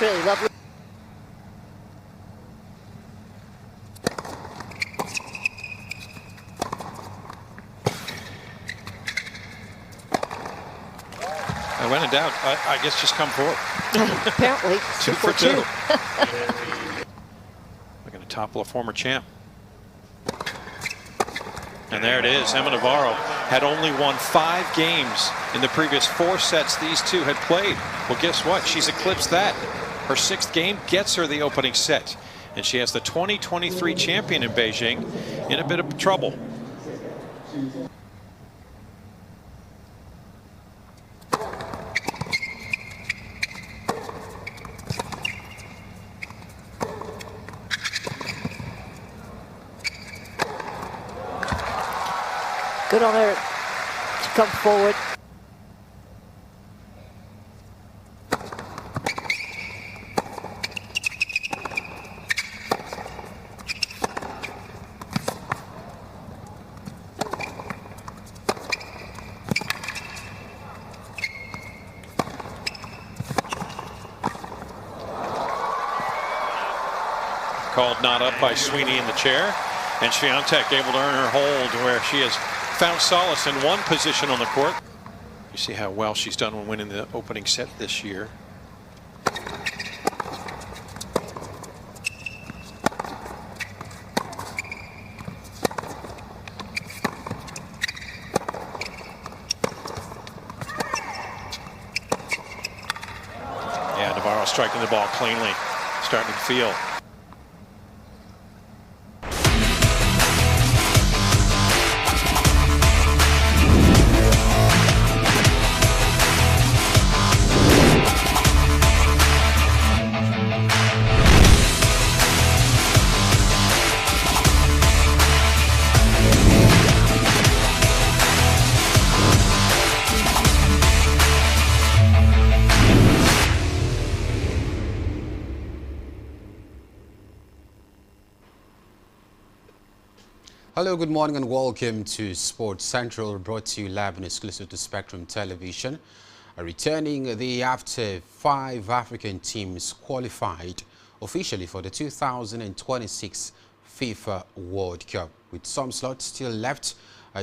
really lovely. When in doubt, I guess just come forward. Apparently, 2 for 2. We're going to topple a former champ. And there it is. Emma Navarro had only won 5 games in the previous 4 sets these two had played. Well, guess what? She's eclipsed that. Her 6th game gets her the opening set. And she has the 2023 champion in Beijing in a bit of trouble. Good on her to come forward. Called not up by Sweeney in the chair, and Swiatek able to earn her hold where she has found solace in one position on the court. You see how well she's done when winning the opening set this year. Yeah, Navarro striking the ball cleanly, starting to feel. Hello, good morning and welcome to Sports Central, brought to you live and exclusive to Spectrum Television. Returning the after 5 African teams qualified officially for the 2026 FIFA World Cup, with some slots still left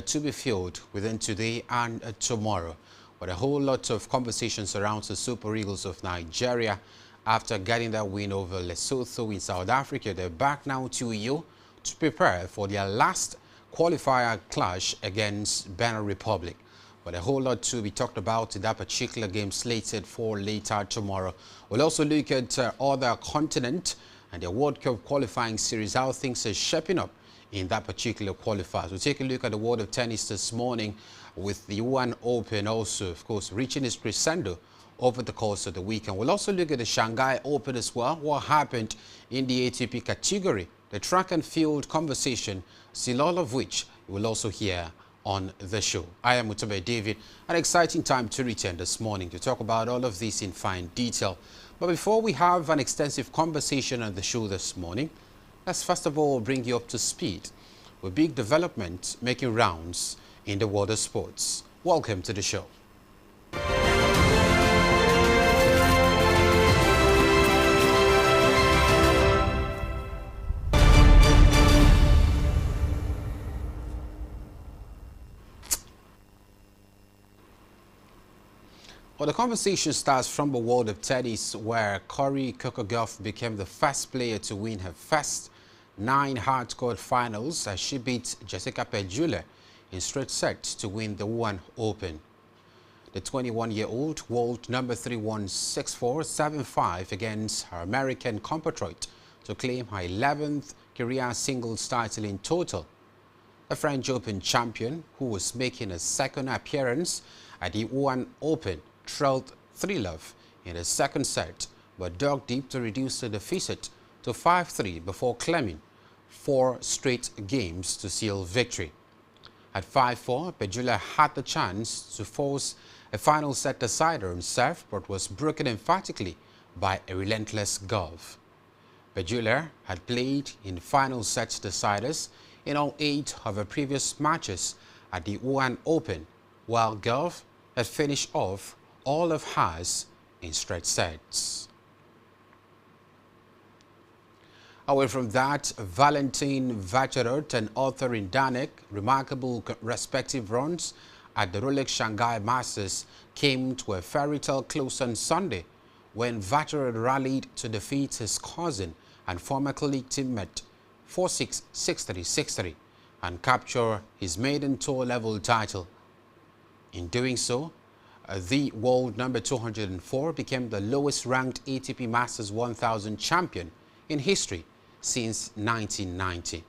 to be filled within today and tomorrow. But a whole lot of conversation surrounds the Super Eagles of Nigeria after getting that win over Lesotho in South Africa. They're back now to Uyo to prepare for their last qualifier clash against Benin Republic. But a whole lot to be talked about in that particular game slated for later tomorrow. We'll also look at other continent and the World Cup qualifying series, how things are shaping up in that particular qualifiers. We'll take a look at the world of tennis this morning with the UN Open also, of course, reaching its crescendo over the course of the weekend. We'll also look at the Shanghai Open as well, what happened in the ATP category, the track and field conversation, still all of which you will also hear on the show. I am Mutabe David. An exciting time to return this morning to talk about all of this in fine detail. But before we have an extensive conversation on the show this morning, let's first of all bring you up to speed with big development making rounds in the world of sports. Welcome to the show. Well, the conversation starts from the world of tennis, where Cory Kokogoff became the first player to win her first 9 hard-court finals as she beat Jessica Pegula in straight sets to win the UN Open. The 21-year-old world number 3 won 6-4, 7-5 against her American compatriot to claim her 11th career singles title in total. The French Open champion, who was making a second appearance at the UN Open, trailed 3-love in the second set, but dug deep to reduce the deficit to 5-3 before claiming 4 straight games to seal victory. At 5-4, Pegula had the chance to force a final set decider on serve, but was broken emphatically by a relentless Gauff. Pegula had played in final set deciders in all 8 of her previous matches at the UN Open, while Gauff had finished off all of hers in straight sets. Away from that, Valentin Vacherot and Arthur Rindanek, remarkable respective runs at the Rolex Shanghai Masters, came to a fairy tale close on Sunday when Vacherot rallied to defeat his cousin and former colleague teammate 4-6, 6-3, 6-3 and capture his maiden tour level title. In doing so, the world number 204 became the lowest ranked ATP Masters 1000 champion in history since 1990.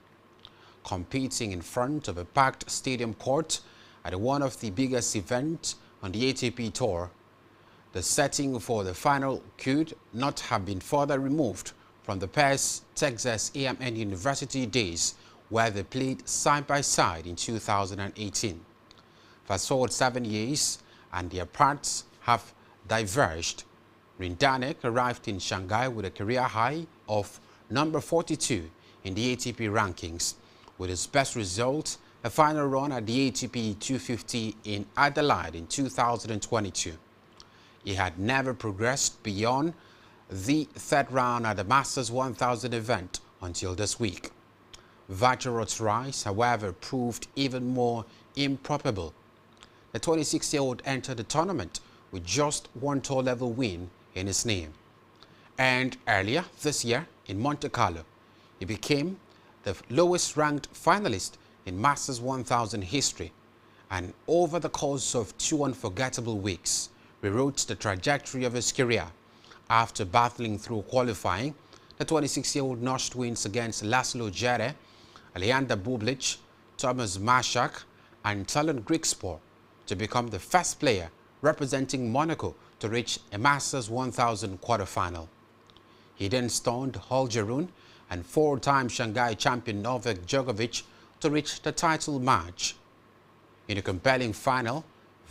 Competing in front of a packed stadium court at one of the biggest events on the ATP Tour, the setting for the final could not have been further removed from the pair's Texas A&M University days, where they played side by side in 2018. Fast forward 7 years and their paths have diverged. Rindanek arrived in Shanghai with a career high of number 42 in the ATP rankings, with his best result a final run at the ATP 250 in Adelaide in 2022. He had never progressed beyond the third round at the Masters 1000 event until this week. Vacherot's rise, however, proved even more improbable. The 26-year-old entered the tournament with just one tour-level win in his name. And earlier this year in Monte Carlo, he became the lowest-ranked finalist in Masters 1000 history, and over the course of 2 unforgettable weeks, rewrote the trajectory of his career. After battling through qualifying, the 26-year-old notched wins against Laszlo Djere, Alexander Bublik, Thomas Masak, and Talon Griekspoor to become the first player representing Monaco to reach a Masters 1000 quarterfinal. He then stunned Holgerun and 4-time Shanghai champion Novak Djokovic to reach the title match. In a compelling final,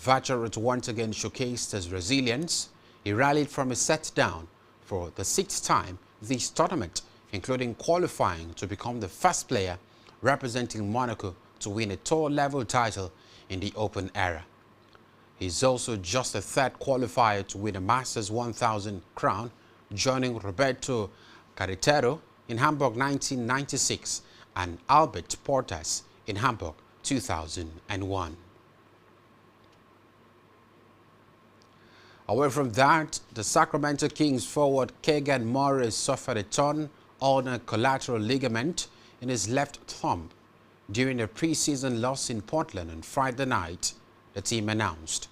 Vacherot once again showcased his resilience. He rallied from a set down for the 6th time this tournament, including qualifying to become the first player representing Monaco to win a tour-level title in the Open era. He's also just the 3rd qualifier to win a Masters 1000 crown, joining Roberto Carretero in Hamburg 1996 and Albert Portas in Hamburg 2001. Away from that, the Sacramento Kings forward Keegan Murray suffered a torn ulnar collateral ligament in his left thumb during a preseason loss in Portland on Friday night, the team announced.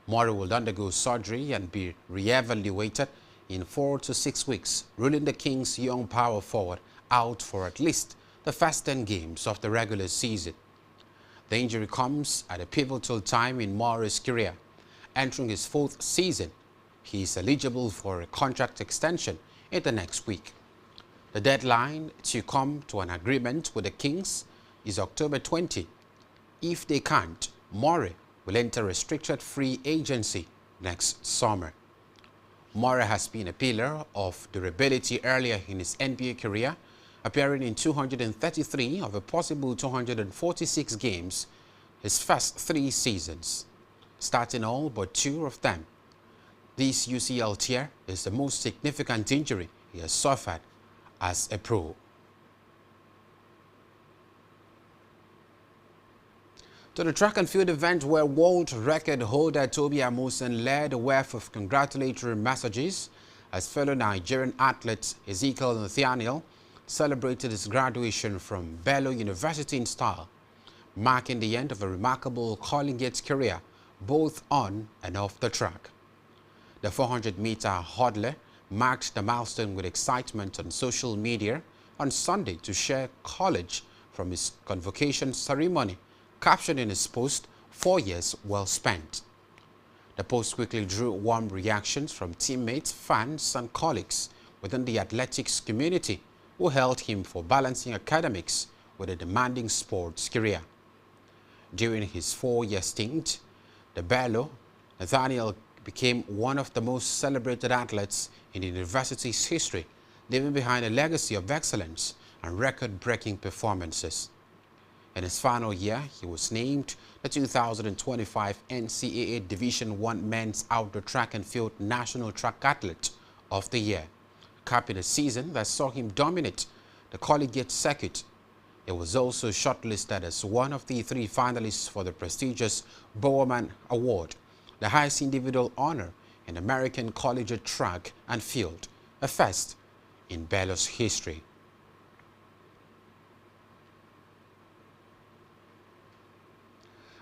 Murray will undergo surgery and be re-evaluated in 4 to 6 weeks, ruling the Kings' young power forward out for at least the first 10 games of the regular season. The injury comes at a pivotal time in Murray's career. Entering his 4th season, he is eligible for a contract extension in the next week. The deadline to come to an agreement with the Kings is October 20. If they can't, Murray will enter restricted free agency next summer. Murray has been a pillar of durability earlier in his NBA career, appearing in 233 of a possible 246 games his first 3 seasons, starting all but 2 of them. This UCL tear is the most significant injury he has suffered as a pro. To the track and field event where world record holder Tobi Amusan led a wave of congratulatory messages as fellow Nigerian athlete Ezekiel Nathaniel celebrated his graduation from Bello University in style, marking the end of a remarkable collegiate career both on and off the track. The 400-meter hurdler marked the milestone with excitement on social media on Sunday to share college from his convocation ceremony, captioning his post, 4 years well spent. The post quickly drew warm reactions from teammates, fans, and colleagues within the athletics community who hailed him for balancing academics with a demanding sports career. During his 4-year stint, the Bello, Nathaniel became one of the most celebrated athletes in the university's history, leaving behind a legacy of excellence and record-breaking performances. In his final year, he was named the 2025 NCAA Division I Men's Outdoor Track and Field National Track Athlete of the Year, capping a season that saw him dominate the collegiate circuit. It was also shortlisted as one of the 3 finalists for the prestigious Bowerman Award, the highest individual honor in American collegiate track and field, a first in Belarus history.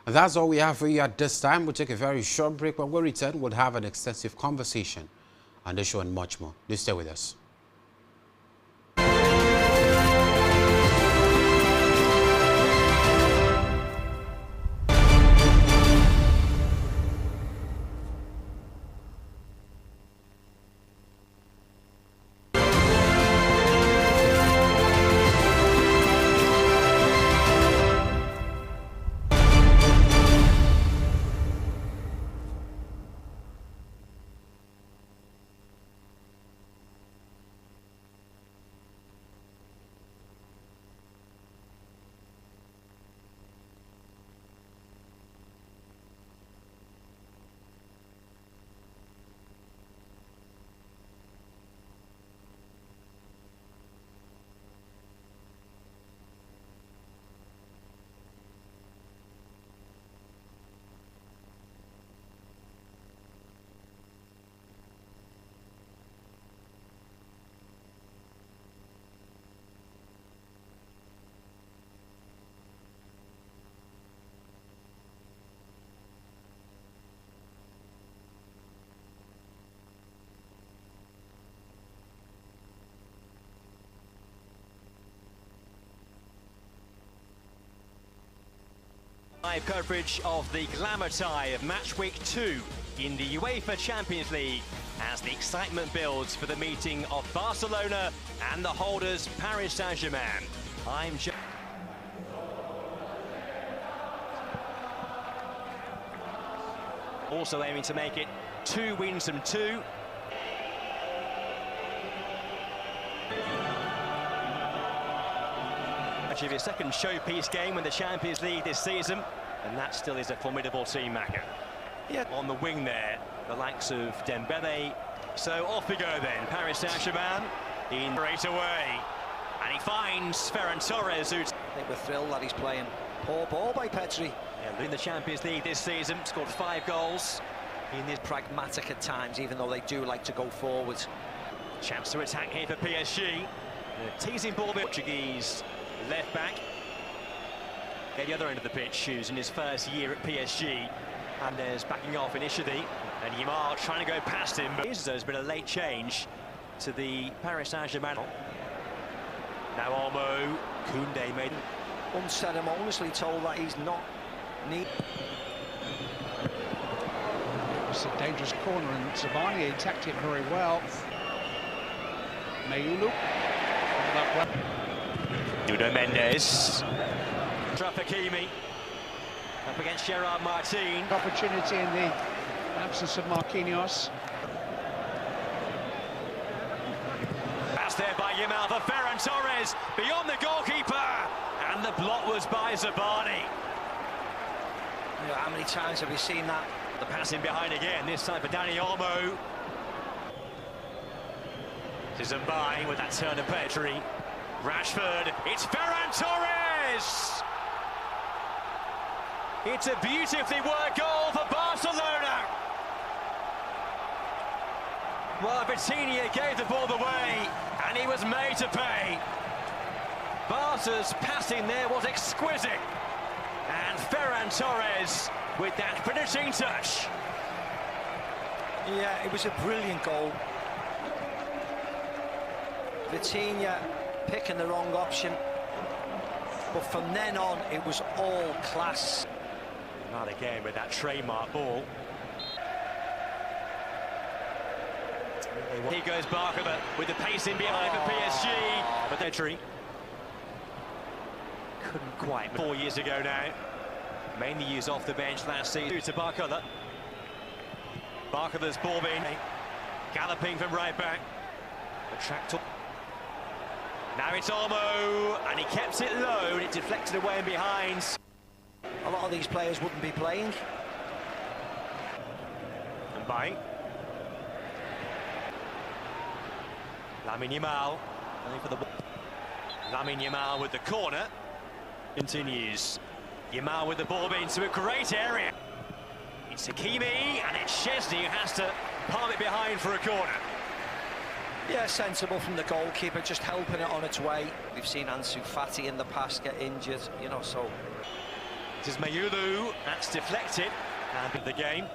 And that's all we have for you at this time. We'll take a very short break. When we return, we'll have an extensive conversation on the show and much more. Do stay with us. Live coverage of the glamour tie of match week 2 in the UEFA Champions League as the excitement builds for the meeting of Barcelona and the holders Paris Saint-Germain. I'm Joe. Also aiming to make it 2 wins from 2. Actually, his second showpiece game in the Champions League this season, and that still is a formidable team, Maka. Yeah, on the wing there, the likes of Dembele. So off we go then, Paris Saint-Germain in right away, and he finds Ferran Torres, who's... I think we're thrilled that he's playing. Poor ball by Petri. Yeah, in the Champions League this season, scored 5 goals. He is pragmatic at times, even though they do like to go forward. Chance to attack here for PSG. The teasing ball, Portuguese left back. At the other end of the pitch, who's in his first year at PSG. And there's backing off initially. And Yamar trying to go past him. But there's been a late change to the Paris Saint-Germain. Now Olmo, Koundé made unceremoniously told that he's not need. It's a dangerous corner, and Savani attacked it very well. Mayulu. Nuno Mendes. Hakimi up against Gerard Martin. Opportunity in the absence of Marquinhos. Pass there by Yamal for Ferran Torres, beyond the goalkeeper, and the block was by Zabani. You know, how many times have we seen that? The pass in behind again, this time for Dani Olmo. This is Mbaye with that turn of Petri. Rashford, it's Ferran Torres! It's a beautifully worked goal for Barcelona. Well, Vitinha gave the ball away, and he was made to pay. Barca's passing there was exquisite. And Ferran Torres with that finishing touch. Yeah, it was a brilliant goal. Vitinha picking the wrong option. But from then on, it was all class. Not again with that trademark ball. Here goes Barca with the pace in behind for PSG. But Petri couldn't quite. 4 years ago now. Mainly used off the bench last season. To Barca. Barca's ball in. Galloping from right back. The track to... Now it's Olmo, and he kept it low, and it deflected away and behind. A lot of these players wouldn't be playing. Mbaye. Lamine Yamal, going for the ball. Lamine Yamal with the corner. Continues. Yamal with the ball into a great area. It's Hakimi, and it's Szczesny who has to palm it behind for a corner. Yeah, sensible from the goalkeeper, just helping it on its way. We've seen Ansu Fati in the past get injured, you know, so... This is Mayulu, that's deflected, and the game.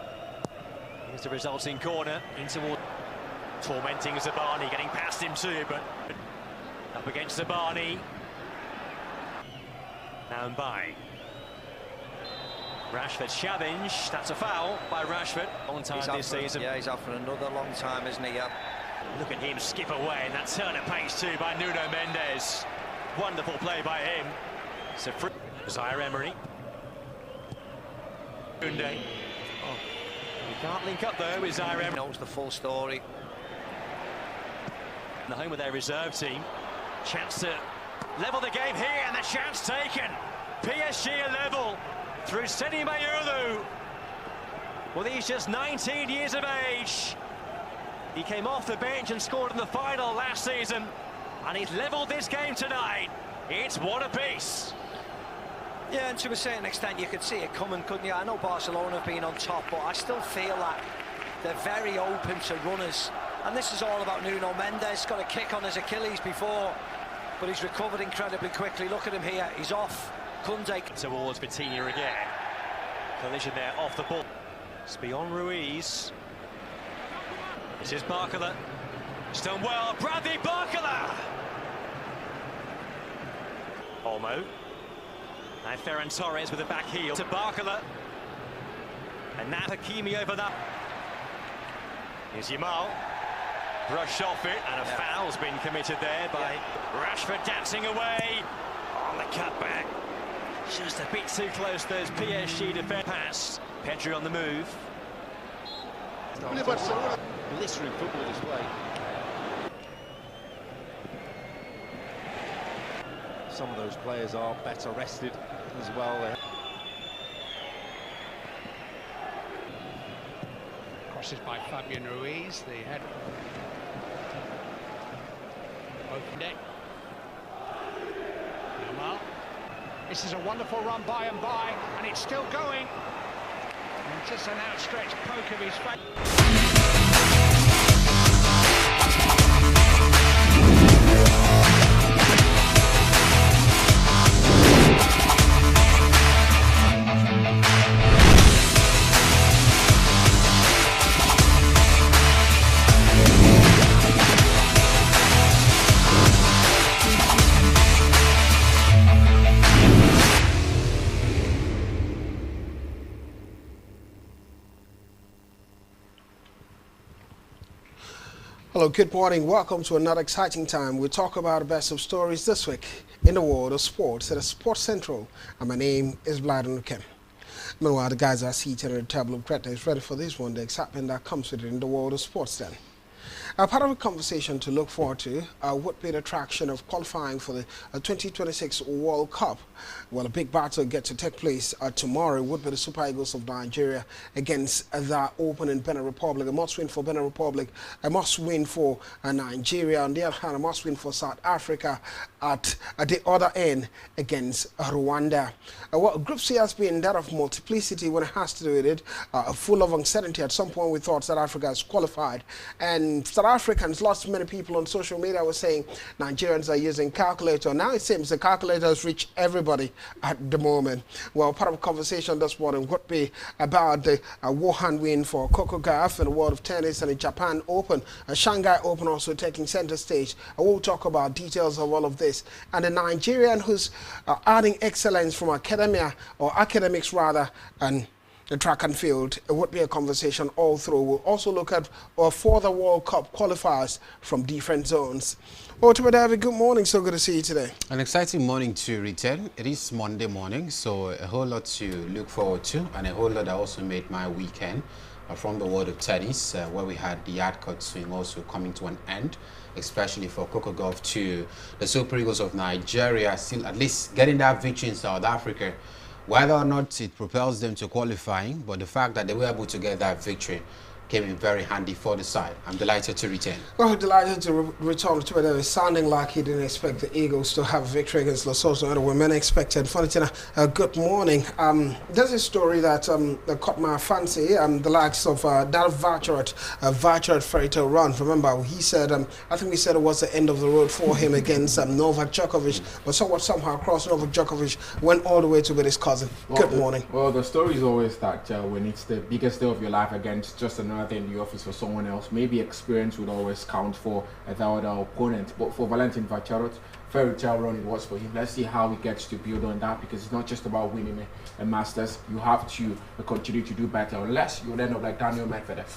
Here's the resulting corner, in toward... Tormenting Zabani, getting past him too, but... Up against Zabani. Now and by. Rashford challenge, that's a foul by Rashford. Long time this season. Yeah, he's out for another long time, isn't he? Yeah. Look at him skip away, and that turn of pace too by Nuno Mendes. Wonderful play by him. So Zaire Emery. Koundé. Oh, he can't link up though with Zaire Emery. Knows the full story. The home of their reserve team. Chance to level the game here, and the chance taken. PSG a level through Seny Mayulu. Well, he's just 19 years of age. He came off the bench and scored in the final last season, and he's levelled this game tonight. It's one apiece. Yeah, and to a certain extent you could see it coming, couldn't you? I know Barcelona have been on top, but I still feel that they're very open to runners. And this is all about Nuno Mendes. Got a kick on his Achilles before, but he's recovered incredibly quickly. Look at him here, he's off. Koundé towards Vitinha again. Collision there off the ball. It's beyond Ruiz. This is Barcola. It's done well. Bradley Barcola. Olmo. Now Ferran Torres with a back heel to Barcola. And now Hakimi over that. Here's Yamal. Brushed off it, and a foul's been committed there by Rashford, dancing away on the cutback. Just a bit too close, those PSG defense pass. Pedri on the move. Blistering football display. Some of those players are better rested as well. Crosses by Fabian Ruiz, the head. Opened it. Yamal. This is a wonderful run by and it's still going. And just an outstretched poke of his face. Hello, good morning. Welcome to another exciting time. We talk about the best of stories this week in the world of sports at Sports Central. And my name is Vladimir Kim. Meanwhile, the guys are seated at the table of Greta is ready for this one, the excitement that comes with it in the world of sports then. Part of a conversation to look forward to would be the attraction of qualifying for the 2026 World Cup. Well, a big battle gets to take place tomorrow would be the Super Eagles of Nigeria against the opening Benin Republic. A must win for Benin Republic, a must win for Nigeria, on the other hand, a must win for South Africa at the other end against Rwanda. Well, Group C has been that of multiplicity when it has to do with it, full of uncertainty. At some point we thought South Africa has qualified, and South Africans, lots of many people on social media were saying Nigerians are using calculator. Now it seems the calculator has reached everybody at the moment. Well, part of the conversation this morning would be about the Wuhan win for Coco Gauff in the world of tennis and the Japan Open, Shanghai Open also taking center stage. We'll talk about details of all of this. And the Nigerian who's adding excellence from academia, or academics rather, and the track and field. It would be a conversation all through. We'll also look at further World Cup qualifiers from different zones. Ultimate David, good morning. So good to see you today. An exciting morning to return. It is Monday morning, so a whole lot to look forward to, and a whole lot that also made my weekend from the world of tennis, where we had the hard-court swing also coming to an end, especially for Coco Gauff to the Super Eagles of Nigeria, still at least getting that victory in South Africa. Whether or not it propels them to qualifying, but the fact that they were able to get that victory came in very handy for the side. I'm delighted to return. Well, delighted to return to it. It's sounding like he didn't expect the Eagles to have a victory against Lesotho, and many expected. Fanitina, good morning. There's a story that caught my fancy. The likes of that Vachurat Fairytale run. Remember, he said, I think he said it was the end of the road for him against Novak Djokovic, but somehow across Novak Djokovic went all the way to with his cousin. Good morning. Well, the story is always that when it's the biggest day of your life against just another day in the office for someone else, maybe experience would always count for the other opponent. But for Valentin Vachurat, fairy tale run it was for him. Let's see how he gets to build on that, because it's not just about winning a Masters. You have to continue to do better, unless you would end up like Daniel Medvedev.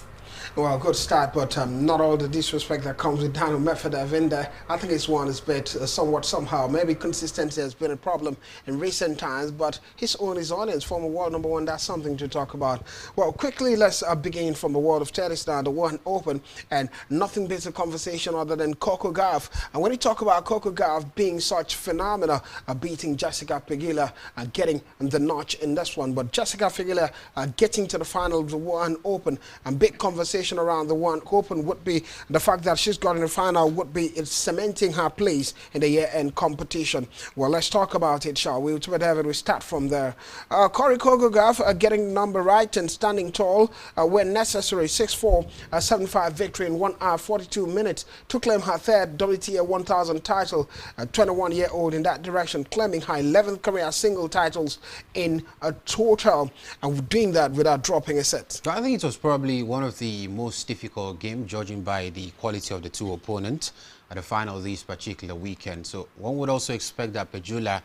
Well, good start, but not all the disrespect that comes with Daniel Medvedev in there. I think it's won his bet somehow. Maybe consistency has been a problem in recent times, but he's owned his audience. Former world number one, that's something to talk about. Well, quickly, let's begin from the world of tennis now, the Wuhan Open, and nothing beats a conversation other than Coco Gauff. And when you talk about Coco Gauff being such phenomena, beating Jessica Pegula and getting the notch in this one, but Jessica Pegula getting to the final of the Wuhan Open, and big conversation around the Wuhan Open would be the fact that she's got in the final would be it's cementing her place in the year-end competition. Well, let's talk about it, shall we? Whatever, we start from there. Coco Gauff getting number right and standing tall when necessary. 6-4, 7-5 victory in 1 hour 42 minutes to claim her third WTA 1000 title. 21-year-old in that direction, claiming her 11th career single titles in a total, and doing that without dropping a set. I think it was probably one of the most difficult game, judging by the quality of the two opponents at the final of this particular weekend. So one would also expect that Pegula,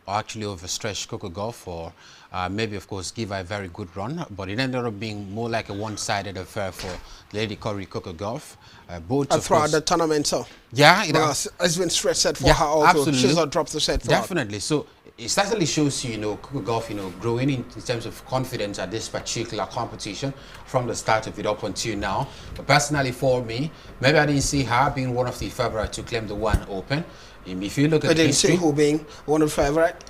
actually overstretched Coco Gauff, or maybe, of course, give her a very good run. But it ended up being more like a one-sided affair for Lady Coco Gauff. Both throughout the tournament, so yeah, it's been straight set for her also. Absolutely. She's not dropped the set for definitely. So it certainly shows you, Coco Gauff, growing in terms of confidence at this particular competition from the start of it up until now. But personally, for me, maybe I didn't see her being one of the favorites to claim the Wuhan Open. If you look at didn't see who being one of the favorite.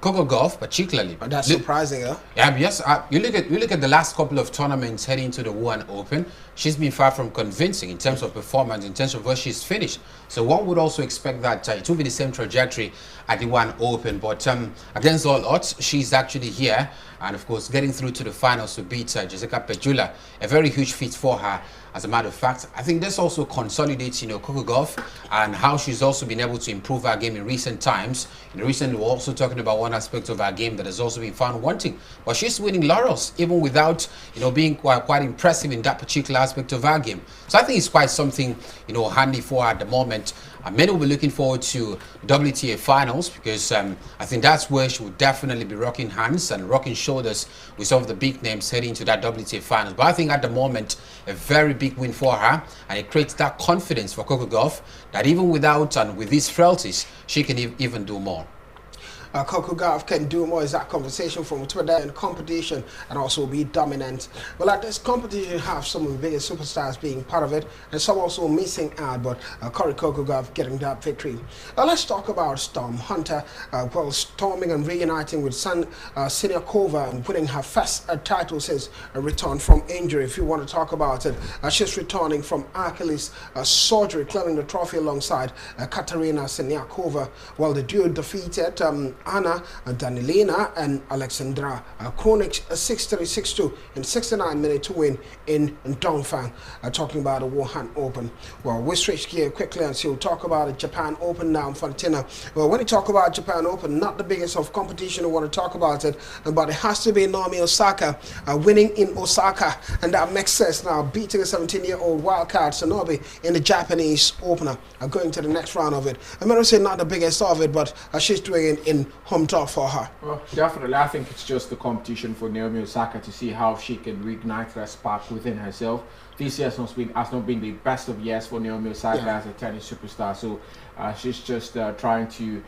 Coco Gauff, particularly. That's surprising, huh? Yeah, yes. You look at the last couple of tournaments heading into the Wuhan Open. She's been far from convincing in terms of performance, in terms of where she's finished. So one would also expect that it will be the same trajectory at the Wuhan Open. But against all odds, she's actually here, and of course, getting through to the finals to beat Jessica Pegula, a very huge feat for her. As a matter of fact, I think this also consolidates, Coco Gauff, and how she's also been able to improve her game in recent times. Recently, we're also talking about one aspect of her game that has also been found wanting. But she's winning laurels, even without, being quite impressive in that particular aspect of her game. So I think it's quite something, handy for her at the moment. Many will be looking forward to WTA finals, because I think that's where she will definitely be rocking hands and rocking shoulders with some of the big names heading to that WTA finals. But I think at the moment, a very big win for her, and it creates that confidence for Coco Gauff that even without and with these frailties, she can even do more. Coco Gauff can do more. Is that conversation from Twitter and competition, and also be dominant. Well, at this competition, you have some of the biggest superstars being part of it, and some also missing out. But Coco Gauff getting that victory. Let's talk about Storm Hunter. Storming and reuniting with Siniakova and winning her first title since a return from injury. If you want to talk about it, she's returning from Achilles surgery, claiming the trophy alongside Katerina Siniakova. Well, the duo defeated Anna Danilina and Alexandra Kronik 6-3, 6-2 in 69 minutes to win in Dongfang. Talking about the Wuhan Open. Well, we switch gear quickly and we'll talk about the Japan Open now, Fantina. Well, when you talk about Japan Open, not the biggest of competition, we want to talk about it, but it has to be Naomi Osaka winning in Osaka, and that makes sense now, beating a 17-year-old wildcard Sonobe in the Japanese opener, going to the next round of it. I'm going to say not the biggest of it, but she's doing it in home turf for her. Well, definitely, I think it's just the competition for Naomi Osaka to see how she can reignite that spark within herself. This year has not been the best of years for Naomi Osaka as a tennis superstar, so she's just trying to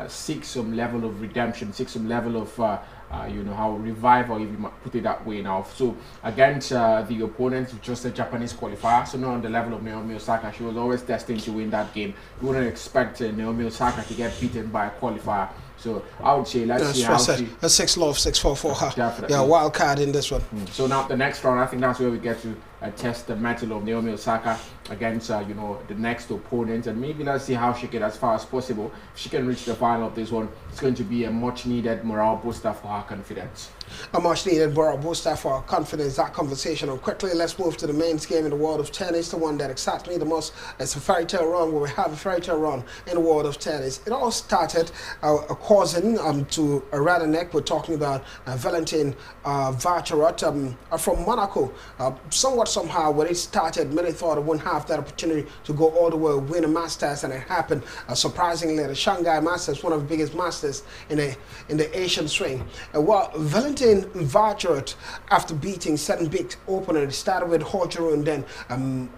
seek some level of redemption, seek some level of how revival, if you might put it that way now. So against the opponent, just a Japanese qualifier, so not on the level of Naomi Osaka. She was always destined to win that game. You wouldn't expect Naomi Osaka to get beaten by a qualifier. So I would say let's see how she. A 6-love, 6-4 for her. Definitely. Yeah, wild card in this one. So now the next round, I think that's where we get to test the mettle of Naomi Osaka against the next opponent, and maybe let's see how she can, as far as possible, if she can reach the final of this one. It's going to be a much needed morale booster for her confidence. A much needed morale booster for her confidence. That conversation. And quickly, let's move to the main game in the world of tennis, the one that excites me the most. It's a fairy tale run where we have a fairy tale run in the world of tennis. It all started causing to Raducanu. We're talking about Valentin Vacherot from Monaco. Somewhat somehow when it started, many thought it wouldn't have that opportunity to go all the way win a Masters, and it happened. Surprisingly, the Shanghai Masters, one of the biggest Masters in the Asian swing. Well, Valentin Vacherot, after beating 7 big openers, started with Hojarun. Then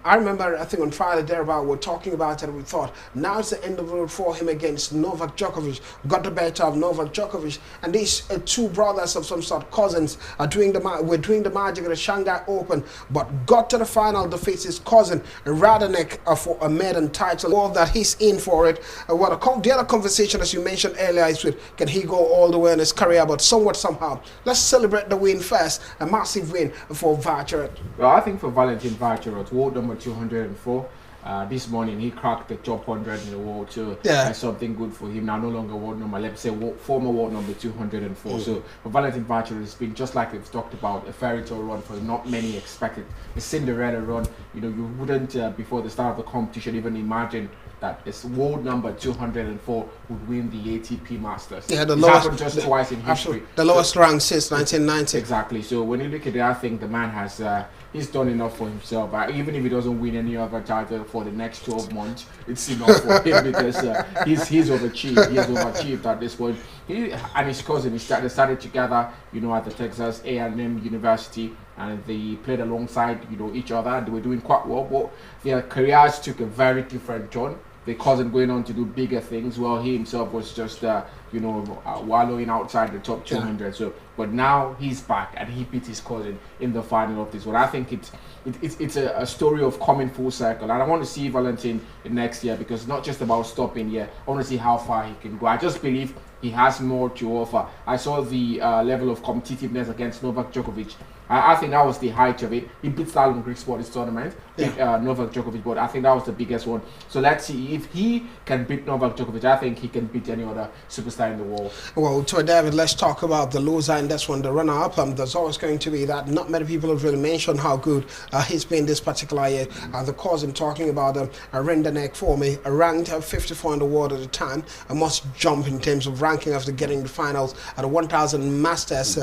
I remember, I think on Friday thereabout, we're talking about it. We thought now it's the end of the road for him against Novak Djokovic. Got the better of Novak Djokovic, and these two brothers of some sort, cousins, are doing the magic at the Shanghai Open, but got to the final, defeats his cousin Raducanu for a maiden title. All that he's in for it. The other conversation, as you mentioned earlier, is with can he go all the way in his career? But somewhat somehow, let's celebrate the win first. A massive win for Vacherot. Well, I think for Valentin Vacherot, world number 204. This morning he cracked the top 100 in the world, so that's something good for him. Now no longer world number, let's say former world number 204. So for Valentin Vacherot, it's been, just like we've talked about, a fairy tale run for him. Not many expected a Cinderella run. You wouldn't before the start of the competition even imagine that this world number 204 would win the ATP Masters. Yeah, the lowest, happened just twice in history. The lowest rank since 1990. Exactly. So when you look at it, I think the man has he's done enough for himself. Even if he doesn't win any other title for the next 12 months, it's enough for him because he's overachieved. He has overachieved at this point. He and his cousin, they started together, at the Texas A&M University, and they played alongside, each other. They were doing quite well, but their careers took a very different turn. The cousin going on to do bigger things, while he himself was just, wallowing outside the top 200. Yeah. So, but now he's back and he beat his cousin in the final of this one. I think it's a story of coming full circle, and I want to see Valentin next year, because it's not just about stopping here. I want to see how far he can go. I just believe he has more to offer. I saw the level of competitiveness against Novak Djokovic. I think that was the height of it. He beat Stalin Greeks for this tournament, Novak Djokovic, but I think that was the biggest one. So let's see if he can beat Novak Djokovic. I think he can beat any other superstar in the world. Well, to David, let's talk about the loser in this one, the runner-up. There's always going to be that. Not many people have really mentioned how good he's been this particular year. The cause I'm talking about, Raducanu for me, ranked 54 in the world at the time. A must jump in terms of ranking after getting the finals at the 1000 Masters,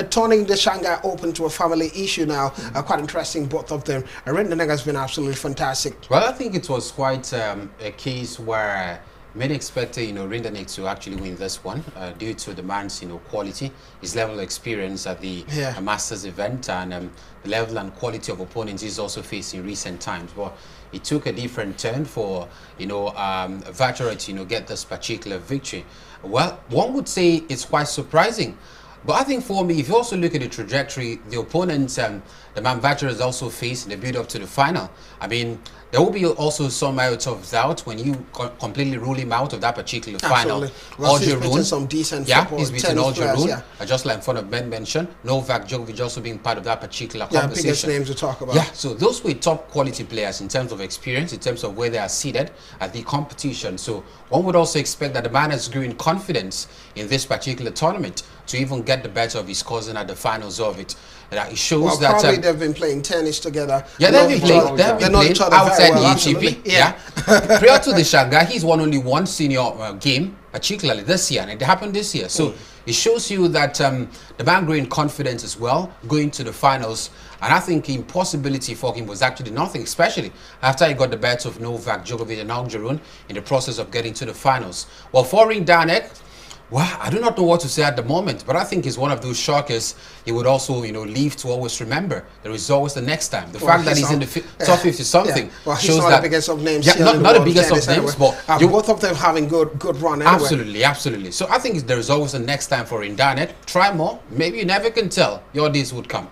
turning the Shanghai Open to a family issue now. Quite interesting, both of them. Raducanu has been absolutely fantastic. Well, I think it was quite a case where many expected, Raducanu to actually win this one due to the man's, quality, his level of experience at the Masters event, and the level and quality of opponents he's also faced in recent times. But it took a different turn for, Vacherot to, get this particular victory. Well, one would say it's quite surprising. But I think for me, if you also look at the trajectory, the opponents the man Vacherot has also faced in the build-up to the final, I mean, there will be also some out of doubt when you completely rule him out of that particular final. Well, he's beaten some decent football, he's beaten Hojarun, just like one of Ben mentioned. Novak Djokovic also being part of that particular conversation. Biggest names to talk about. Yeah, so those were top quality players in terms of experience, in terms of where they are seated at the competition. So one would also expect that the man has grown confidence in this particular tournament to even get the better of his cousin at the finals of it. It shows that probably they've been playing tennis together. Yeah, they've been playing outside the ATP. Yeah. Prior to the Shanghai, he's won only one senior game, particularly this year, and it happened this year. So it shows you that the man growing confidence as well, going to the finals. And I think the impossibility for him was actually nothing, especially after he got the better of Novak Djokovic and Hojarun in the process of getting to the finals. Well, for Raducanu, well, I do not know what to say at the moment, but I think he's one of those shockers he would also, leave to always remember. There is always the next time. The fact that he's in the top 50-something shows not that the biggest of names. Not the biggest of names, but both of them having good run anyway. Absolutely. So I think there is always the next time for Raducanu. Try more. Maybe you never can tell. Your days would come.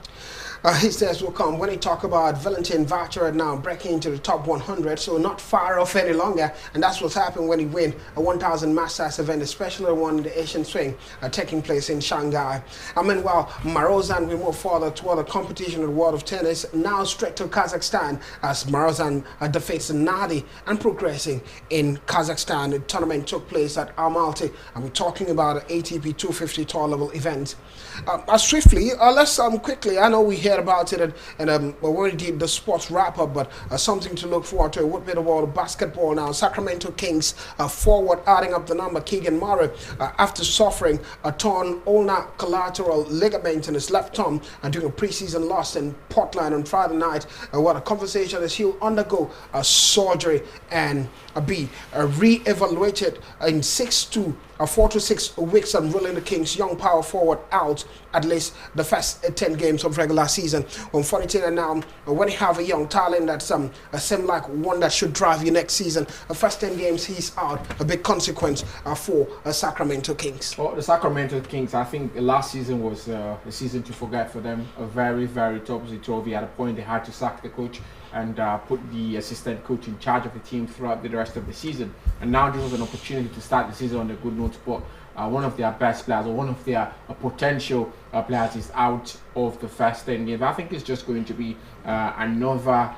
His days will come when he talk about Valentin Vacher now breaking into the top 100, so not far off any longer, and that's what's happened when he win a 1000 Masters event, especially the one in the Asian swing taking place in Shanghai. I mean, well, Marozsan will move further toward the competition in the world of tennis, now straight to Kazakhstan as Marozsan defeats Nadi and progressing in Kazakhstan. The tournament took place at Almaty, and we're talking about an ATP 250 tour level event. Swiftly, let's quickly, I know we heard about it and we already did the sports wrap up, but something to look forward to would be the world of basketball now. Sacramento Kings forward adding up the number Keegan Murray after suffering a torn ulnar collateral ligament in his left thumb during a preseason loss in Portland on Friday night. What a conversation as he'll undergo a surgery and be re-evaluated in 4 to 6 weeks and ruling the Kings young power forward out at least the first 10 games of regular season. Unfortunately now, when you have a young talent that's seem like one that should drive you next season, the first 10 games he's out, a big consequence for Sacramento Kings. Well, the Sacramento Kings, I think last season was a season to forget for them. A very, very topsy-turvy. At a point they had to sack the coach and put the assistant coach in charge of the team throughout the rest of the season. And now this was an opportunity to start the season on a good note, but one of their best players or one of their potential players is out of the first 10 games. I think it's just going to be another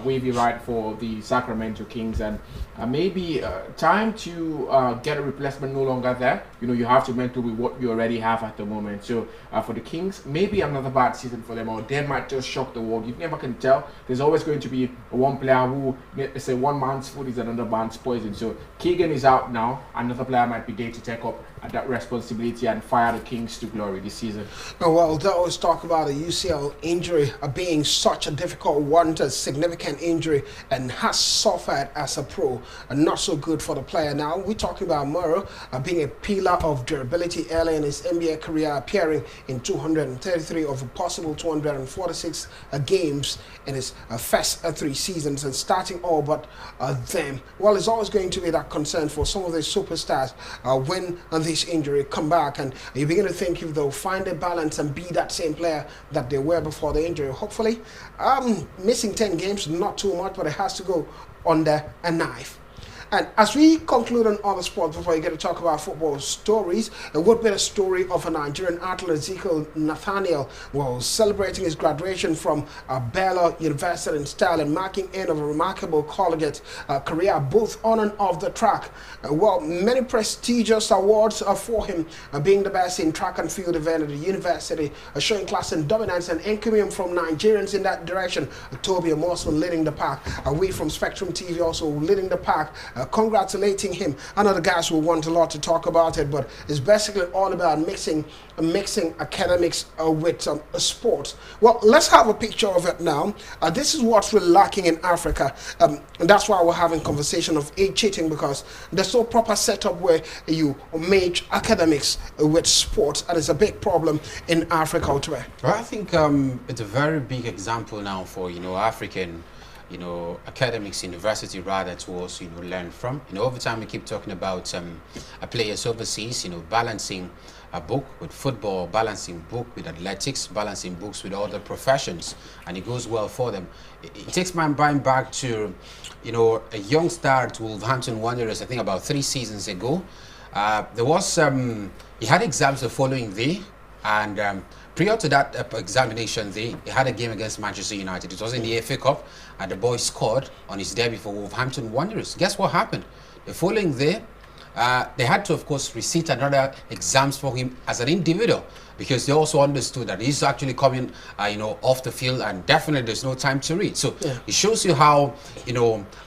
wavy ride for the Sacramento Kings, and maybe time to get a replacement no longer there. You know, you have to mentor with what you already have at the moment. So for the Kings, maybe another bad season for them, or they might just shock the world. You never can tell. There's always going to be one player who, let's say, one man's food is another man's poison. So Keegan is out now. Another player might be there to take up that responsibility and fire the Kings to glory this season. Oh, well, they always talk about a UCL injury being such a difficult one, a significant injury, and has suffered as a pro, and not so good for the player. Now we're talking about Murray being a pillar of durability early in his NBA career, appearing in 233 of a possible 246 games in his first 3 seasons, and starting all but them. Well, it's always going to be that concern for some of the superstars when this injury come back, and you begin to think if they'll find a balance and be that same player that they were before the injury. Hopefully, missing 10 games, not too much, but it has to go under a knife. And as we conclude on other sports, before you get to talk about football stories, it would be the story of a Nigerian athlete, Ezekiel Nathaniel, was celebrating his graduation from Baylor University in style and marking end of a remarkable collegiate career, both on and off the track. Well, many prestigious awards for him, being the best in track and field event at the university, showing class and dominance and encomium from Nigerians in that direction. Toby Amosman leading the pack. We from Spectrum TV also leading the pack. Congratulating him. I know the guys will want a lot to talk about it, but it's basically all about mixing academics with sports. Well, let's have a picture of it now. This is what's really lacking in Africa, and that's why we're having conversation of age cheating, because there's no proper setup where you merge academics with sports, and it's a big problem in Africa today. Well, I think it's a very big example now for African academics, university rather, to also learn from. Over time we keep talking about players overseas, balancing a book with football, balancing book with athletics, balancing books with other professions, and it goes well for them. It takes my mind back to a young star at Wolverhampton Wanderers, I think about 3 seasons ago. There was he had exams the following day, and prior to that examination day, he had a game against Manchester United. It was in the FA Cup, and the boy scored on his debut for Wolverhampton Wanderers. Guess what happened? The following day, they had to, of course, recite another exams for him as an individual, because they also understood that he's actually coming, off the field, and definitely there's no time to read. So it shows you how,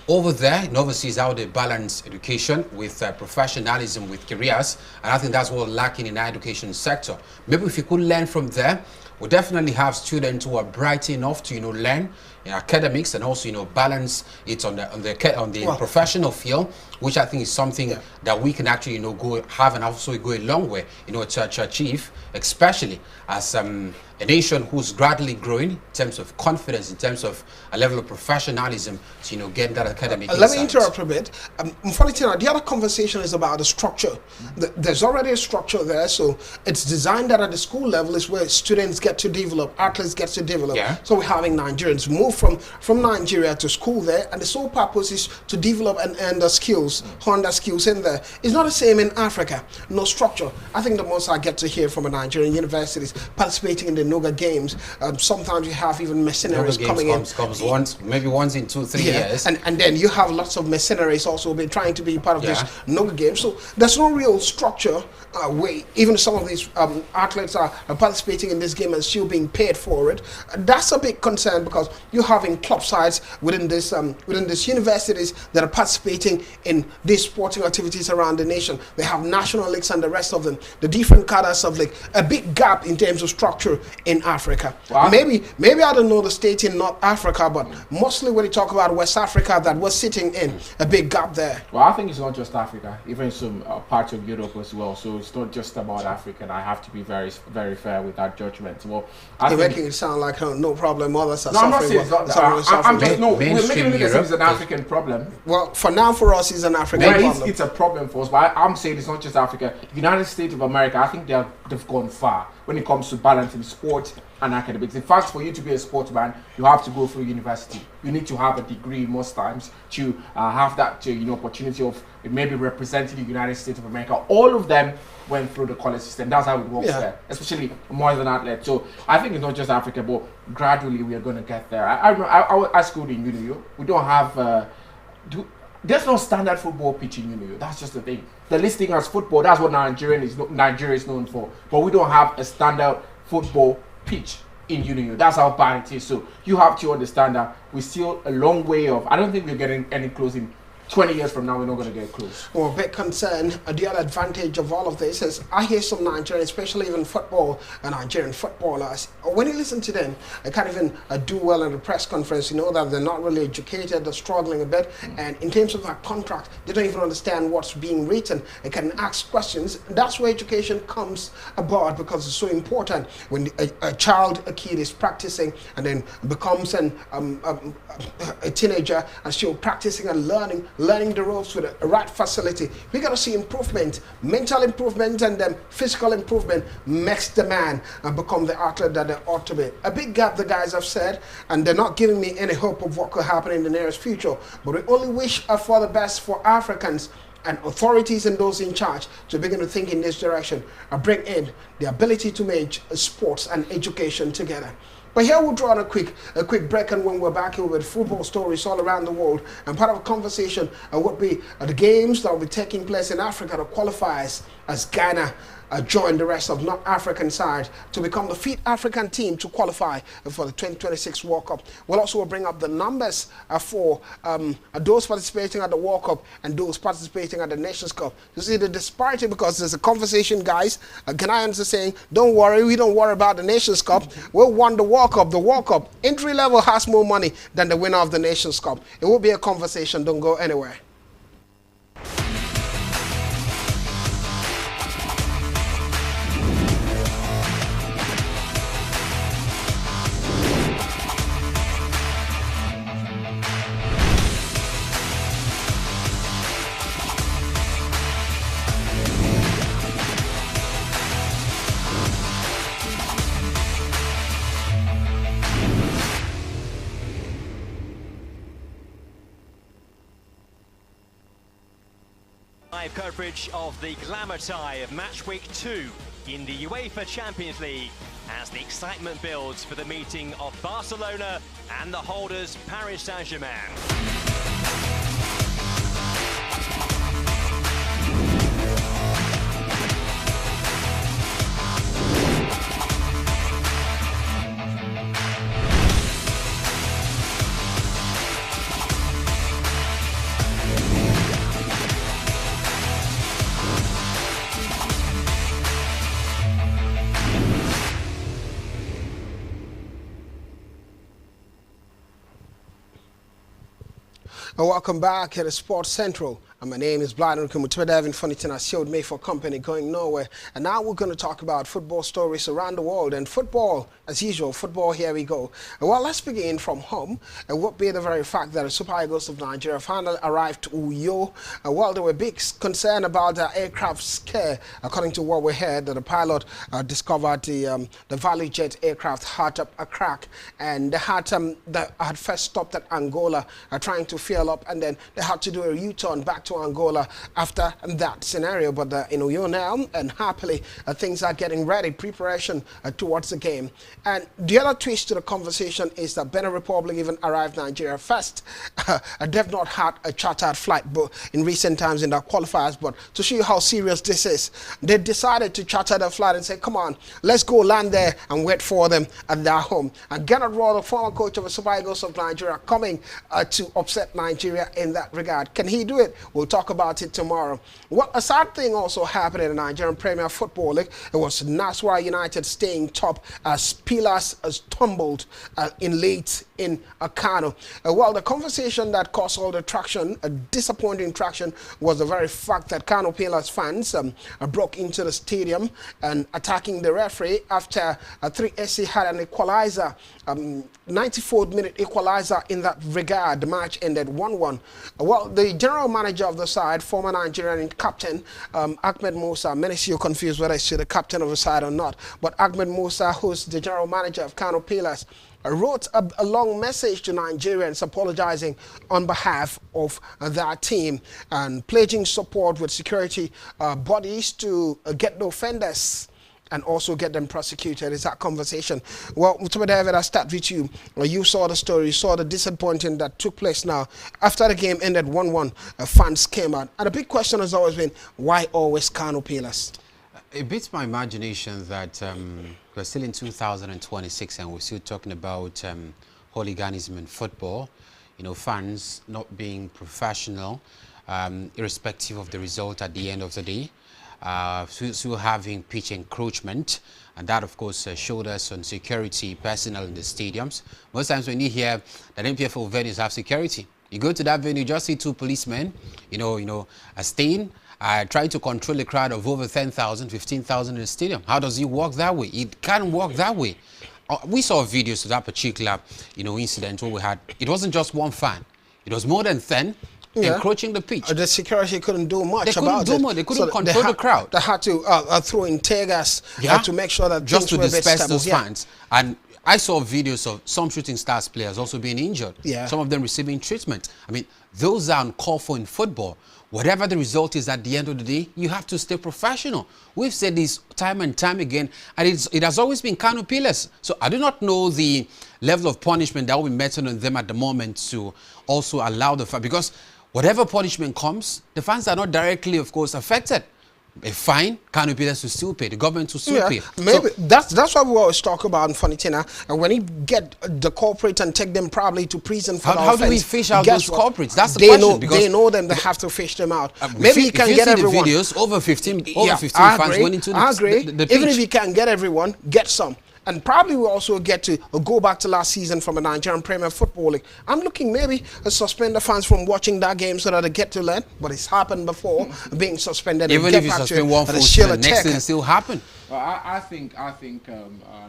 over there in overseas, how they balance education with professionalism, with careers, and I think that's what we're lacking in our education sector. Maybe if you could learn from there, we definitely have students who are bright enough to, learn, academics and also balance it on the professional field, which I think is something that we can actually go have and also go a long way to achieve, especially as a nation who's gradually growing in terms of confidence, in terms of a level of professionalism to get that academic let me interrupt a bit. The other conversation is about the structure. There's already a structure there, so it's designed that at the school level is where students get to develop, athletes get to develop. So we're having Nigerians move from Nigeria to school there, and the sole purpose is to develop and earn the skills, hone the skills in there. It's not the same in Africa. No structure. I think the most I get to hear from a Nigerian university is participating in the Noga Games. Sometimes you have even mercenaries coming in. Comes maybe once in 2-3 years. And then you have lots of mercenaries also trying to be part of this Noga Games. So there's no real structure way. Even some of these athletes are participating in this game and still being paid for it. That's a big concern because you're having club sides within this universities that are participating in these sporting activities around the nation. They have national leagues and the rest of them. The different cadres of a big gap in terms of structure in Africa. Wow. Maybe I don't know the state in North Africa, but mostly when you talk about West Africa, that was sitting in a big gap there. Well, I think it's not just Africa, even some parts of Europe as well. So it's not just about Africa, and I have to be very, very fair with that judgment. Well, you're making it sound like no problem. Others are suffering. I'm not saying it's not. I'm just we're making it as if it's an African problem. Well, for now, for us, it's an African problem. It's a problem for us, but I'm saying it's not just Africa. The United States of America, I think they've gone far when it comes to balancing sport and academics. In fact, for you to be a sportsman, you have to go through university. You need to have a degree most times to have that opportunity of maybe representing the United States of America. All of them went through the college system. That's how it works there, especially more than athletes. So I think it's not just Africa, but gradually we are going to get there. I schooled in UNIU. We don't have there's no standard football pitch in UNIU. That's just the thing. The listing as football, that's what Nigeria is known for. But we don't have a standard football pitch in UNIU. That's how bad it is. So you have to understand that we're still a long way off. I don't think we're getting any close in 20 years from now, we're not going to get close. Well, a big concern, the other advantage of all of this is I hear some Nigerians, especially even Nigerian footballers, when you listen to them, they can't even do well in the press conference. You know that they're not really educated, they're struggling a bit. And in terms of that contract, they don't even understand what's being written. They can ask questions. That's where education comes about because it's so important. When a kid is practicing and then becomes a teenager and still practicing and learning the ropes with a right facility, we got to see improvement, mental improvement, and then physical improvement makes the man become the athlete that they ought to be. A big gap, the guys have said, and they're not giving me any hope of what could happen in the nearest future. But we only wish for the best for Africans and authorities and those in charge to begin to think in this direction and bring in the ability to make sports and education together. But here we'll draw on a quick break, and when we're back here with football stories all around the world, and part of the conversation would be the games that will be taking place in Africa to qualify as Ghana join the rest of North African side to become the fifth African team to qualify for the 2026 World Cup. We'll also bring up the numbers for those participating at the World Cup and those participating at the Nations Cup. You see the disparity, because there's a conversation, guys. Ghanaians are saying, don't worry, we don't worry about the Nations Cup. We won the World Cup. The World Cup entry level has more money than the winner of the Nations Cup. It will be a conversation. Don't go anywhere. Live coverage of the glamour tie of match week 2 in the UEFA Champions League as the excitement builds for the meeting of Barcelona and the holders Paris Saint-Germain. And welcome back at Sports Central. And my name is Blyden Kumutwedevin Funitina showed me for company going nowhere. And now we're going to talk about football stories around the world. And football, as usual, football, here we go. Well, let's begin from home. And what be the very fact that the Super Eagles of Nigeria finally arrived to Uyo. Well, there were big concern about the aircraft scare. According to what we heard, that the pilot discovered the Value Jet aircraft had a crack. And they had first stopped at Angola trying to fuel up. And then they had to do a U-turn back to Angola after that scenario, but in Uyo now, and happily things are getting ready, preparation towards the game. And the other twist to the conversation is that Benin Republic even arrived Nigeria first. They've not had a chartered flight in recent times in their qualifiers, but to show you how serious this is, they decided to charter the flight and say, come on, let's go land there and wait for them at their home. And Gernot Rohr, the former coach of the Super Eagles of Nigeria, coming to upset Nigeria in that regard. Can he do it? We'll talk about it tomorrow. Well, a sad thing also happened in the Nigerian Premier Football League. It was Nasarawa United staying top as Pillars tumbled in late in Kano. Well, the conversation that caused all the traction, a disappointing traction, was the very fact that Kano Pillars fans broke into the stadium and attacking the referee after 3SC had an equalizer, 94th minute equalizer in that regard. The match ended 1-1. Well, the general manager of the side, former Nigerian captain Ahmed Musa, many of you confused whether he's the captain of the side or not, but Ahmed Musa, who's the general manager of Kano Pillars, wrote a long message to Nigerians apologizing on behalf of their team and pledging support with security bodies to get the offenders and also get them prosecuted. Is that conversation? Well, Mr. David, I'll start with you. You saw the story, you saw the disappointing that took place now. After the game ended 1-1, fans came out. And the big question has always been, why always Kano Pillars? It beats my imagination that we're still in 2026 and we're still talking about hooliganism in football. You know, fans not being professional, irrespective of the result at the end of the day. Still having pitch encroachment, and that of course showed us on security personnel in the stadiums. Most times when you hear that MPFL venues have security, you go to that venue, just see two policemen, staying, trying to control a crowd of over 10,000, 15,000 in the stadium. How does he work that way? It can't work that way. We saw videos of that particular, incident where we had, it wasn't just one fan, it was more than 10. Yeah. Encroaching the pitch. The security couldn't do much about it. They couldn't do more. They couldn't control the crowd. They had to throw in tear gas to make sure that just to were disperse those fans. And I saw videos of some Shooting Stars players also being injured. Yeah. Some of them receiving treatment. I mean, those are uncalled for in football. Whatever the result is at the end of the day, you have to stay professional. We've said this time and time again, and it has always been Kano Pillars. So I do not know the level of punishment that will be meted on them at the moment to also allow the fans, because whatever punishment comes, the fans are not directly, of course, affected. A fine, Kano Pillars will still pay. The government will still pay. Maybe so, that's what we always talk about in Funitina. And when you get the culprit and take them probably to prison for how do we fish out those culprits? That's the question. They know them. They have to fish them out. Maybe you can get everyone. The videos, over 15 fans went into the pitch. Even if you can't get everyone, get some. And probably we'll also get to go back to last season from a Nigerian Premier Football League. I'm looking maybe suspend the fans from watching that game so that they get to learn. But it's happened before, being suspended. Even if you suspend one full season, the next thing still happen. Well, I think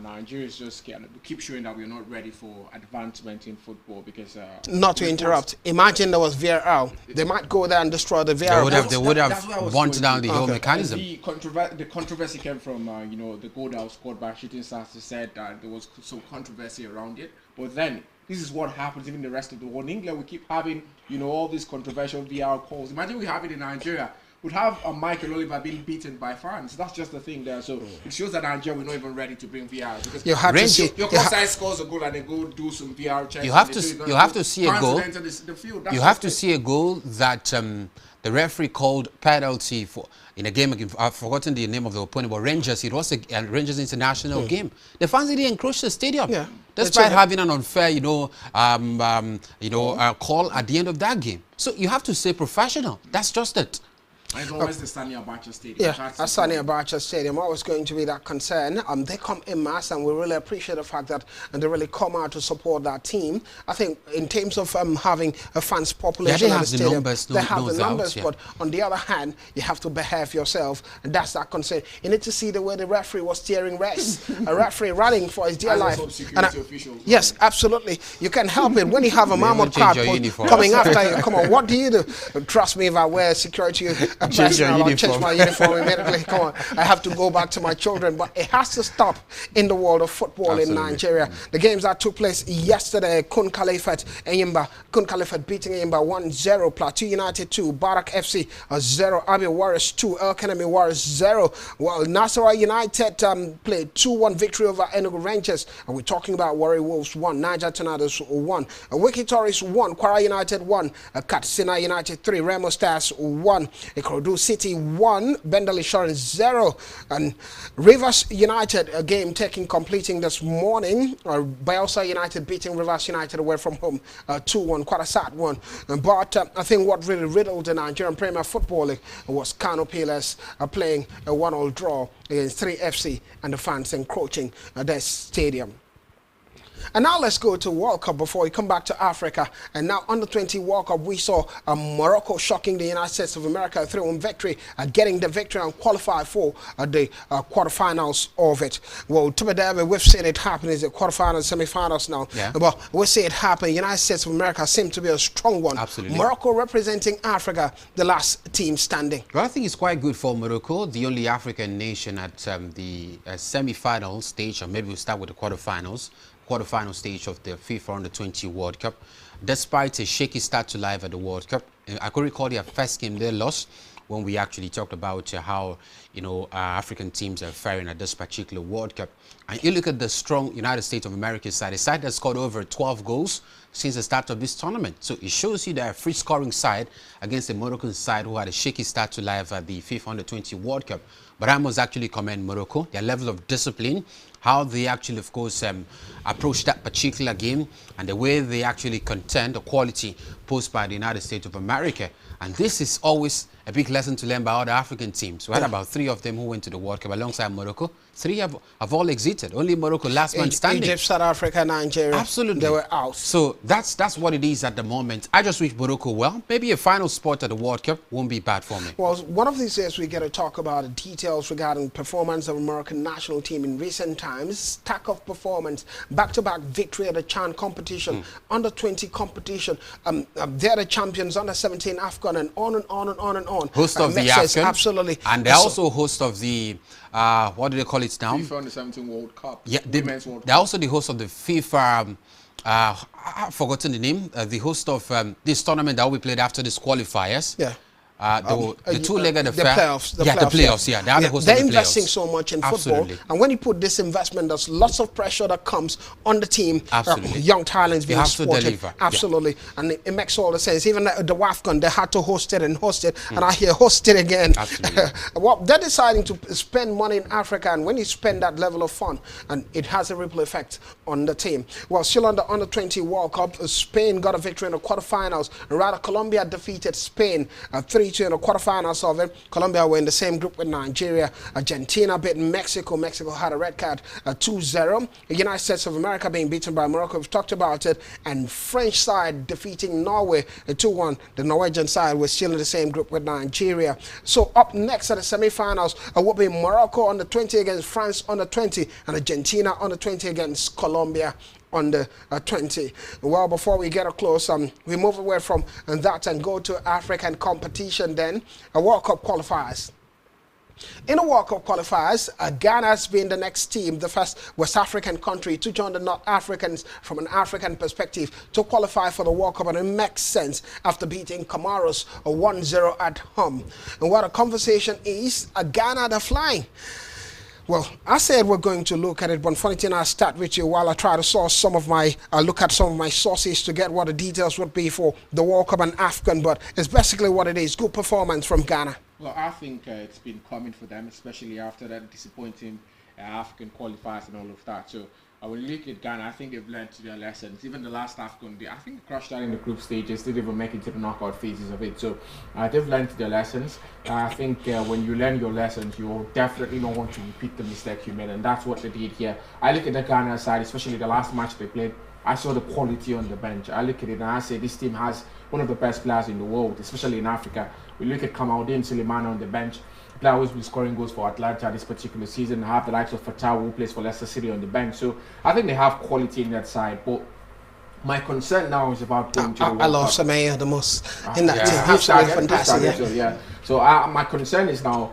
Nigeria is just keep showing that we're not ready for advancement in football because not to interrupt. Imagine there was VAR. They might go there and destroy the VAR. They would have burnt down the whole mechanism. The controversy came from the goal that was scored by Shooting Stars. They said that there was some controversy around it, but then this is what happens even in the rest of the world. In England, we keep having all these controversial VAR calls. Imagine we have it in Nigeria. Would have a Michael Oliver being beaten by fans. That's just the thing there. So it shows that Nigeria we're not even ready to bring VR because your side scores a goal and they go do some VR checks. You have to see a goal. You have to see a goal that the referee called penalty for in a game. I've forgotten the name of the opponent, but Rangers. It was a Rangers international game. The fans didn't encroach the stadium, despite having an unfair, call at the end of that game. So you have to stay professional. That's just it. And it's always the Sani Abacha Stadium. Yeah, at Sani Abacha Stadium, always going to be that concern. They come in mass, and we really appreciate the fact that they really come out to support that team. I think in terms of having a fans population at the stadium, they have the numbers, but on the other hand, you have to behave yourself, and that's that concern. You need to see the way the referee was steering refs, a referee running for his dear life. Yes, absolutely. You can help it when you have a Mahmoud card coming after you. Come on, what do you do? Trust me, if I wear security personnel, I'll change my uniform immediately. Come on, I have to go back to my children. But it has to stop in the world of football in Nigeria. The games that took place yesterday, Kun Khalifat beating Enyimba 1-0, Plateau United 2, Barak FC 0, Abia Warriors 2, El Kanemi Warriors 0. Well, Nasarawa United played 2-1 victory over Enugu Rangers. And we're talking about Warri Wolves 1, Niger Tornadoes 1, Wiki Tories 1, Kwara United 1, Katsina United 3, Remo Stars 1, Ikorodu City 1, Bendel Insurance 0, and Rivers United, a game completing this morning. Bayelsa United beating Rivers United away from home 2-1, quite a sad one. But I think what really riddled the Nigerian Premier Football League was Kano Pillars playing a 1-1 draw against 3FC, and the fans encroaching their stadium. And now let's go to World Cup before we come back to Africa. And now under 20 World Cup, we saw Morocco shocking the United States of America through a victory, getting the victory and qualify for the quarterfinals of it. Well, to be there, we've seen it happen. Is it quarterfinals, semi-finals now? Yeah. But we see it happen. United States of America seem to be a strong one. Absolutely. Morocco representing Africa, the last team standing. Well, I think it's quite good for Morocco, the only African nation at the semi-final stage, or maybe we'll start with the quarterfinal stage of the FIFA Under-20 World Cup. Despite a shaky start to life at the World Cup, I could recall their first game they lost when we actually talked about how African teams are faring at this particular World Cup. And you look at the strong United States of America side, a side that scored over 12 goals since the start of this tournament. So it shows you that a free scoring side against a Moroccan side who had a shaky start to life at the FIFA Under-20 World Cup. But I must actually commend Morocco, their level of discipline, how they actually, of course, approach that particular game, and the way they actually contend, the quality posed by the United States of America. And this is always a big lesson to learn by other African teams. We had about 3 of them who went to the World Cup alongside Morocco. 3 have all exited. Only Morocco last man standing. Egypt, South Africa, Nigeria. Absolutely. They were out. So that's what it is at the moment. I just wish Morocco well. Maybe a final spot at the World Cup won't be bad for me. Well, one of these days we get to talk about the details regarding performance of American national team in recent times. Stack of performance, back-to-back victory at the CHAN competition, under-20 competition. They're the champions, under-17 Afghan, and on and on and on and on. Host of the Afghan. Absolutely. And they're also host of the what do they call it now? FIFA Under-17 World Cup. Yeah, they're also the host of the FIFA. I've forgotten the name. The host of this tournament that will be played after these qualifiers. Yeah. The two-legged affair. The playoffs. Yeah. They're investing so much in football. And when you put this investment, there's lots of pressure that comes on the team. Young talents being supported. Absolutely. Yeah. And it makes all the sense. Even the WAFCON, they had to host it. And I hear host it again. Well, they're deciding to spend money in Africa, and when you spend that level of fun, and it has a ripple effect on the team. Well, still on the Under-20 World Cup, Spain got a victory in the quarterfinals. And rather, Colombia defeated Spain 3-2 in the quarterfinals of it. Colombia were in the same group with Nigeria. Argentina beat Mexico. Mexico had a red card 2-0. The United States of America being beaten by Morocco. We've talked about it. And French side defeating Norway 2-1. The Norwegian side was still in the same group with Nigeria. So up next at the semi-finals will be Morocco under 20 against France under 20, and Argentina under 20 against Colombia under 20. Well, before we get close, we move away from that and go to African competition then. World Cup qualifiers. In the World Cup qualifiers, Ghana has been the next team, the first West African country to join the North Africans from an African perspective to qualify for the World Cup, and it makes sense after beating Comoros 1-0 at home. And what a conversation is, Ghana they're flying. Well, I said we're going to look at it, but unfortunately I'll start with you while I try to source some of my, look at some of my sources to get what the details would be for the World Cup and AFCON, but it's basically what it is, good performance from Ghana. Well, I think it's been coming for them, especially after that disappointing African qualifiers and all of that. So When you look at Ghana, I think they've learned their lessons. Even the last AFCON, I think they crushed out in the group stages, didn't even make it to the knockout phases of it. So they've learned their lessons. I think when you learn your lessons, you'll definitely not want to repeat the mistake you made, and that's what they did here. I look at the Ghana side, especially the last match they played. I saw the quality on the bench. I look at it and I say this team has one of the best players in the world, especially in Africa. We look at Kamaldeen Sulemana on the bench. Player who's been scoring goals for Atlanta this particular season. Have the likes of Fatah who plays for Leicester City on the bench. So I think they have quality in that side. But my concern now is about going to the World Cup. I love Samaya the most in that team. Absolutely fantastic. Yeah. So my concern is now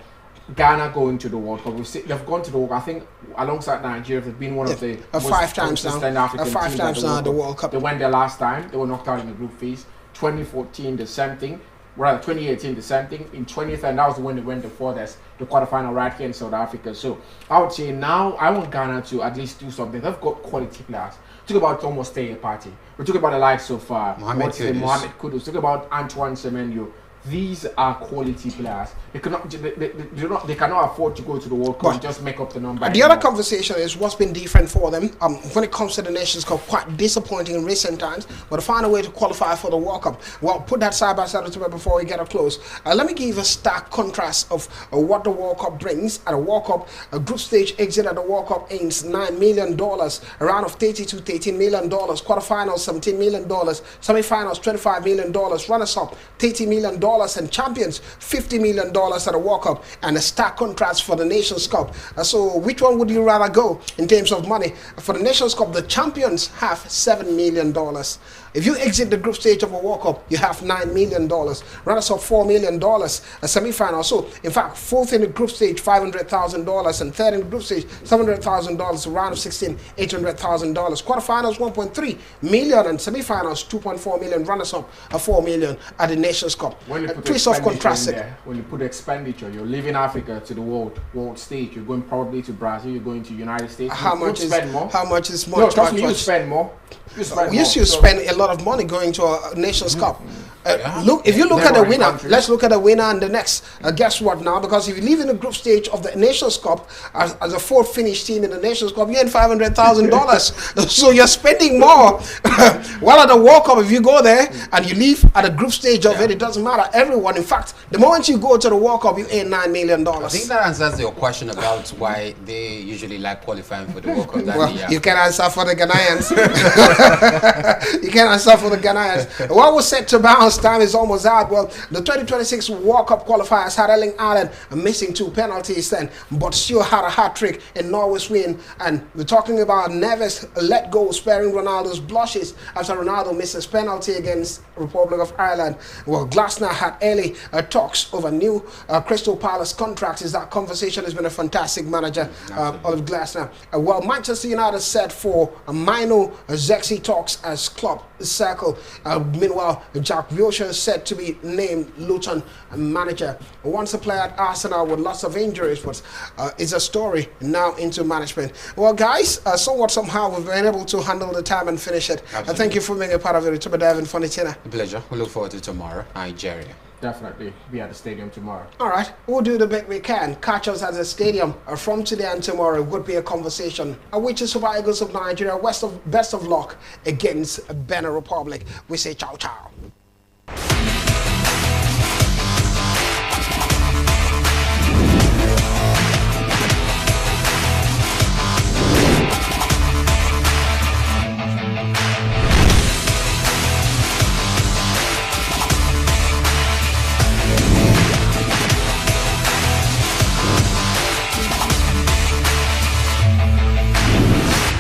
Ghana going to the World Cup. They've gone to the World Cup. I think alongside Nigeria, they've been one of the most 5 times now. African 5 teams times now the World Cup. They went there last time. They were knocked out in the group phase. 2014, the same thing. Rather, 2018, the same thing. In 2010, that was when they went the quarterfinal right here in South Africa. So I would say now I want Ghana to at least do something. They've got quality players. Talk about almost stay a party. We're talking about the likes of Mohamed Kudus. Talk about Antoine Semenyo. These are quality players. They cannot afford to go to the World Cup and just make up the number. The other conversation is what's been different for them when it comes to the Nations Cup. Quite disappointing in recent times, but to find a way to qualify for the World Cup. Well, put that side by side before we get up close. Let me give a stark contrast of what the World Cup brings. At a World Cup, a group stage exit at the World Cup earns $9 million, a round of 30 to $13 million, quarterfinals $17 million, semi-finals $25 million, runners-up $30 million, and champions $50 million at a World Cup, and a stark contrast for the Nations Cup. So which one would you rather go in terms of money? For the Nations Cup, the champions have $7 million. If you exit the group stage of a World Cup, you have $9 million. Runners-up $4 million, a semi-final. So in fact, fourth in the group stage, $500,000, and third in the group stage, $700,000, a round of 16, $800,000. Quarterfinals $1.3 million, and semi-finals $2.4 million. Runners-up $4 million at the Nations Cup. Twist of contrast. When you put expenditure, you're leaving Africa to the world stage. You're going probably to Brazil. You're going to United States. How much is more? No, trust me, you spend more. You spend a lot of money going to a Nations Cup. Look, if you look at the winner, let's look at the winner and the next. Guess what now? Because if you leave in the group stage of the Nations Cup as a fourth finished team in the Nations Cup, you earn $500,000. So you're spending more. While at the World Cup, if you go there and you leave at the group stage of it, it doesn't matter. Everyone, in fact, the moment you go to the World Cup, you earn $9 million. I think that answers your question about why they usually like qualifying for the World Cup. Well, you can answer for the Ghanaians. You can answer for the Ghanaians. What was set to bounce? Time is almost out. Well, the 2026 World Cup qualifiers had Erling Haaland missing 2 penalties then, but still had a hat-trick in Norway's win. And we're talking about Neves let go, sparing Ronaldo's blushes after Ronaldo missed his penalty against Republic of Ireland. Well, Glasner had early talks over new Crystal Palace contracts. That conversation has been a fantastic manager, Oliver Glasner. Well, Manchester United set for a minor Zexi talks as club circle. Meanwhile, Jack Wilshere is said to be named Luton manager. Once a player at Arsenal with lots of injuries, but it's a story now into management. Well, guys, somewhat somehow we've been able to handle the time and finish it. Thank you for being a part of it. Devin Fonitina. A pleasure. We look forward to tomorrow. Nigeria. Definitely be at the stadium tomorrow. All right, we'll do the best we can. Catch us at the stadium from today and tomorrow. Would be a conversation. Which is Super Eagles of Nigeria, best of luck against Benin Republic. We say ciao ciao.